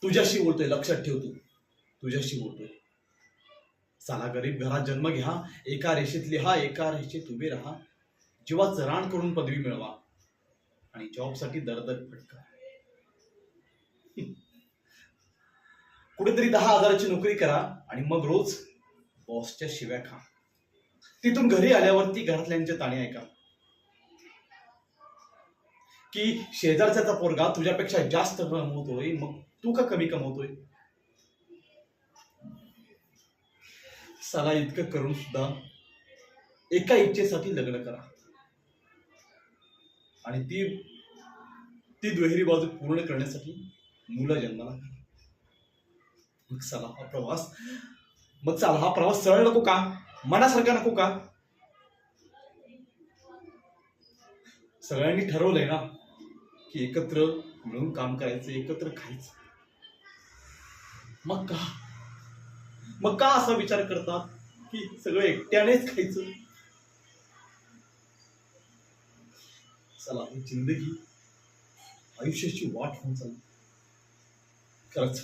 तुझ्याशी बोलतोय, लक्षात ठेव तू, तुझ्याशी बोलतोय. चला गरीब घरात जन्म घ्या, एका रेषेत लिहा, एका रेषेत उभे राहा, जीवाचं रान करून पदवी मिळवा आणि जॉबसाठी दरदर फटका. कुठेतरी 10,000ची नोकरी करा आणि मग रोज बॉसच्या शिव्या खा. तिथून घरी आल्यावरती घरातल्यांचे ताणे ऐका की शेजारच्याचा पोरगा तुझ्यापेक्षा जास्त कमवतोय, मग तू का कमी कमवतोय. साला इतकं करून सुद्धा एका इच्छेसाठी लग्न करा आणि ती दुहेरी बाजू पूर्ण करण्यासाठी मुलं जन्माला घाला. मग चला हा प्रवास सरळ नको का, मनासारखा नको का. सगळ्यांनी ठरवलंय ना की एकत्र मिळून काम करायचं, एकत्र खायचं. मग का असा विचार करतात की सगळं एकट्यानेच खायचं. चला ही जिंदगी आयुष्याची वाट होऊन चालली खरंच.